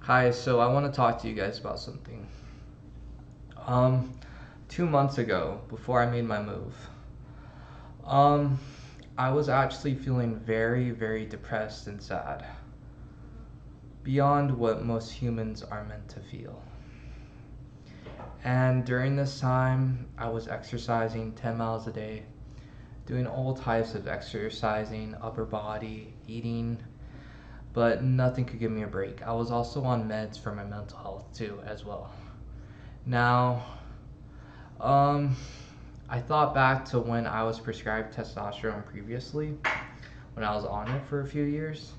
Hi, so I want to talk to you guys about something. Um, 2 months ago, before I made my move, um, I was actually feeling very, very depressed and sad, beyond what most humans are meant to feel. And during this time, I was exercising 10 miles a day, doing all types of exercising, upper body, eating, but nothing could give me a break. I was also on meds for my mental health too, as well. Now, Um, I thought back to when I was prescribed testosterone previously, when I was on it for a few years,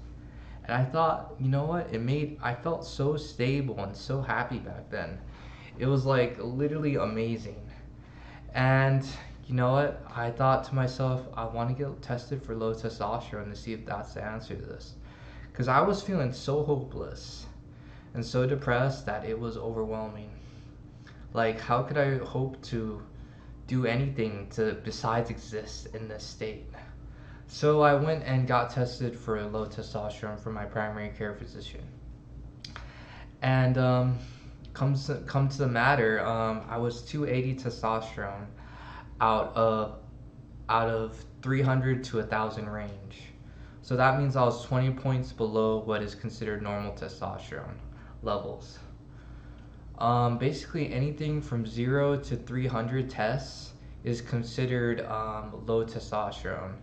and I thought, you know what? I felt so stable and so happy back then. It was like literally amazing. And you know what? I thought to myself, I want to get tested for low testosterone to see if that's the answer to this. Because I was feeling so hopeless and so depressed that it was overwhelming. Like, how could I hope to do anything to besides exist in this state? So I went and got tested for low testosterone from my primary care physician. And come to the matter, I was 280 testosterone out of out of 300 to 1,000 range. So that means I was 20 points below what is considered normal testosterone levels. Basically, anything from 0 to 300 tests is considered low testosterone,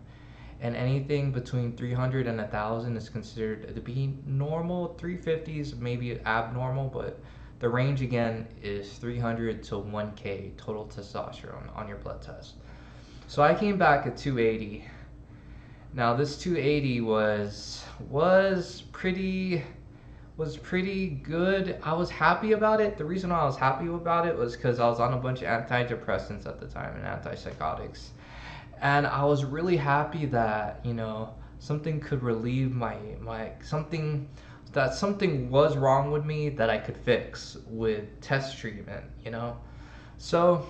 and anything between 300 and 1,000 is considered to be normal. 350 is maybe abnormal, but the range again is 300 to 1K total testosterone on your blood test. So I came back at 280. Now this 280 was pretty good. I was happy about it. The reason why I was happy about it was because I was on a bunch of antidepressants at the time and antipsychotics. And I was really happy that, something could relieve my something was wrong with me that I could fix with test treatment. So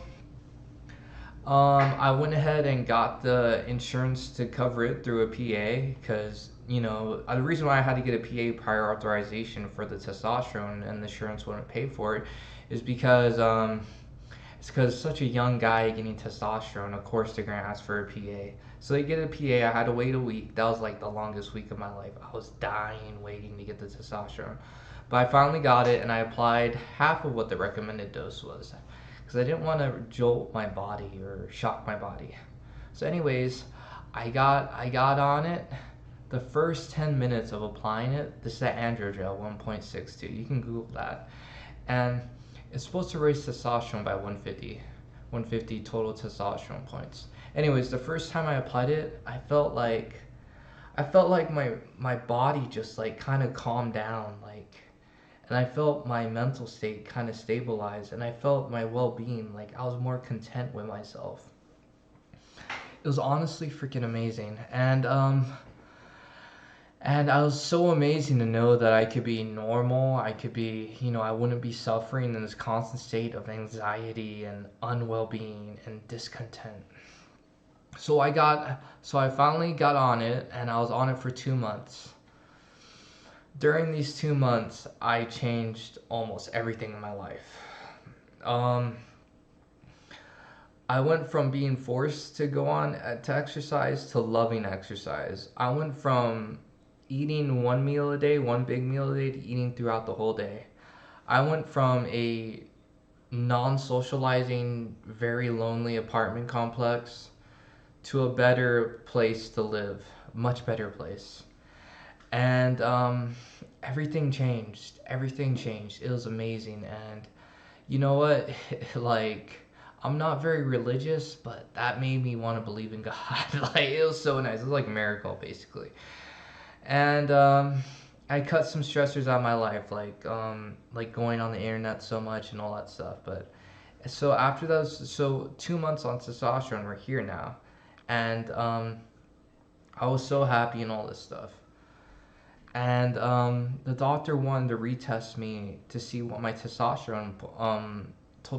I went ahead and got the insurance to cover it through a PA because, the reason why I had to get a PA prior authorization for the testosterone and the insurance wouldn't pay for it is because it's because such a young guy getting testosterone, of course they're gonna ask for a PA. So they get a PA. I had to wait a week. That was like the longest week of my life. I was dying waiting to get the testosterone. But I finally got it and I applied half of what the recommended dose was because I didn't want to jolt my body or shock my body. So, anyways, I got on it. The first 10 minutes of applying it, this is at Androgel 1.62. You can Google that, and it's supposed to raise testosterone by 150 total testosterone points. Anyways, the first time I applied it, I felt like my body just like kind of calmed down, and I felt my mental state kind of stabilize, and I felt my well-being, like I was more content with myself. It was honestly freaking amazing, and I was so amazing to know that I could be normal. I could be, I wouldn't be suffering in this constant state of anxiety and unwell-being and discontent. So I finally got on it, and I was on it for 2 months. During these 2 months, I changed almost everything in my life. Um, I went from being forced to go on to exercise to loving exercise. I went from eating one meal a day, one big meal a day, to eating throughout the whole day. I went from a non socializing, very lonely apartment complex to a better place to live, much better place. And everything changed. Everything changed. It was amazing. And you know what? Like, I'm not very religious, but that made me want to believe in God. Like, it was so nice. It was like a miracle, basically. And I cut some stressors out of my life, like going on the internet so much and all that stuff. But so after those, so 2 months on testosterone, we're here now, and I was so happy and all this stuff. And the doctor wanted to retest me to see what my total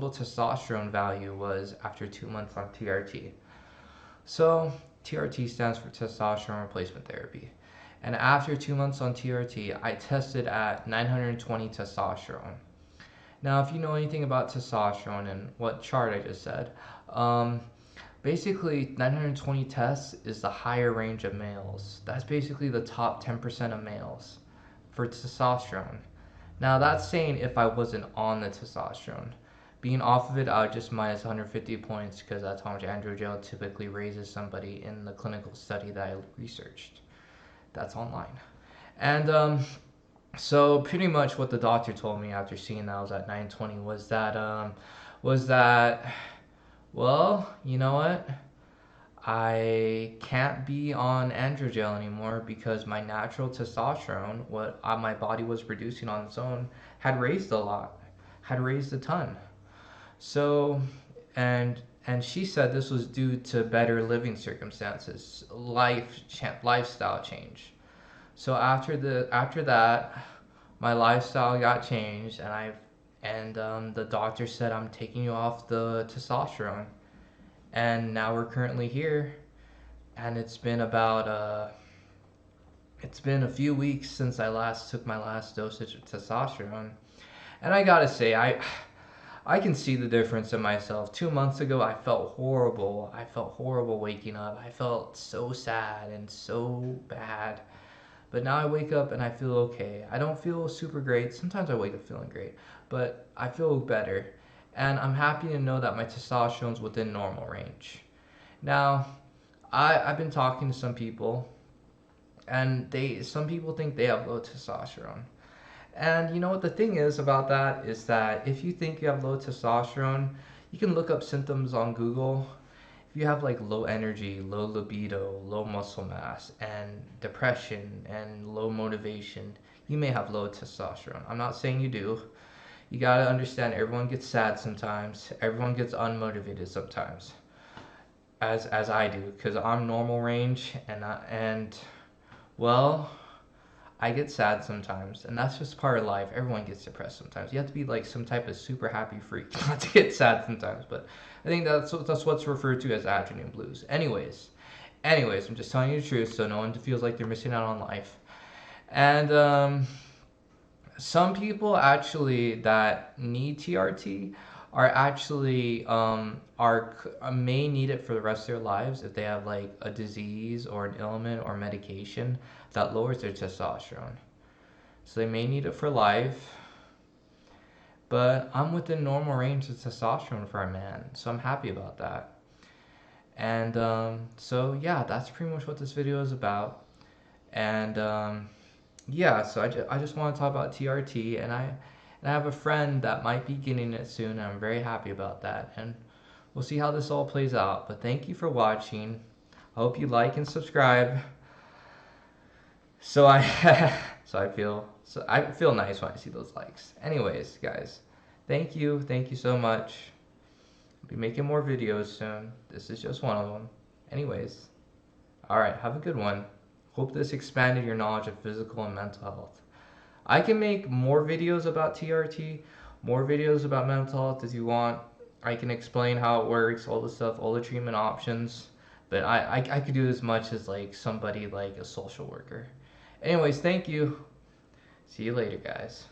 testosterone value was after 2 months on TRT. So TRT stands for testosterone replacement therapy, And after 2 months on TRT, I tested at 920 testosterone. Now, if you know anything about testosterone and what chart I just said, um, basically 920 tests is the higher range of males. That's basically the top 10% of males for testosterone. Now, that's saying if I wasn't on the testosterone. Being off of it, I would just minus 150 points because that's how much androgen typically raises somebody in the clinical study that I researched. That's online. And so pretty much what the doctor told me after seeing that I was at 920 was that well, you know what? I can't be on androgel anymore because my natural testosterone, what my body was producing on its own, had raised a lot, had raised a ton. So, and she said this was due to better living circumstances, lifestyle change. So after that, my lifestyle got changed, and the doctor said I'm taking you off the testosterone, and now we're currently here, and it's been a few weeks since I last took my last dosage of testosterone, and I gotta say I can see the difference in myself. 2 months ago, I felt horrible. I felt horrible waking up. I felt so sad and so bad. But now I wake up and I feel okay. I don't feel super great. Sometimes I wake up feeling great, but I feel better. And I'm happy to know that my testosterone's within normal range. Now, I've been talking to some people, and some people think they have low testosterone. And you know what the thing is about that is that if you think you have low testosterone, you can look up symptoms on Google. If you have like low energy, low libido, low muscle mass, and depression and low motivation, you may have low testosterone. I'm not saying you do. You gotta understand everyone gets sad sometimes. Everyone gets unmotivated sometimes, as I do, because I'm normal range, and well, I get sad sometimes, and that's just part of life. Everyone gets depressed sometimes. You have to be like some type of super happy freak not to get sad sometimes. But I think that's what's referred to as afternoon blues. Anyways, I'm just telling you the truth, so no one feels like they're missing out on life. And some people actually that need TRT are actually may need it for the rest of their lives if they have like a disease or an ailment or medication that lowers their testosterone. So they may need it for life, but I'm within normal range of testosterone for a man, so I'm happy about that. And so yeah, that's pretty much what this video is about. And yeah, so I just want to talk about TRT, and I have a friend that might be getting it soon, and I'm very happy about that. And we'll see how this all plays out. But thank you for watching. I hope you like and subscribe. So I I feel nice when I see those likes. Anyways, guys, thank you so much. I'll be making more videos soon. This is just one of them. Anyways, all right, have a good one. Hope this expanded your knowledge of physical and mental health. I can make more videos about TRT, more videos about mental health if you want. I can explain how it works, all the stuff, all the treatment options. But I could do as much as like somebody like a social worker. Anyways, thank you. See you later, guys.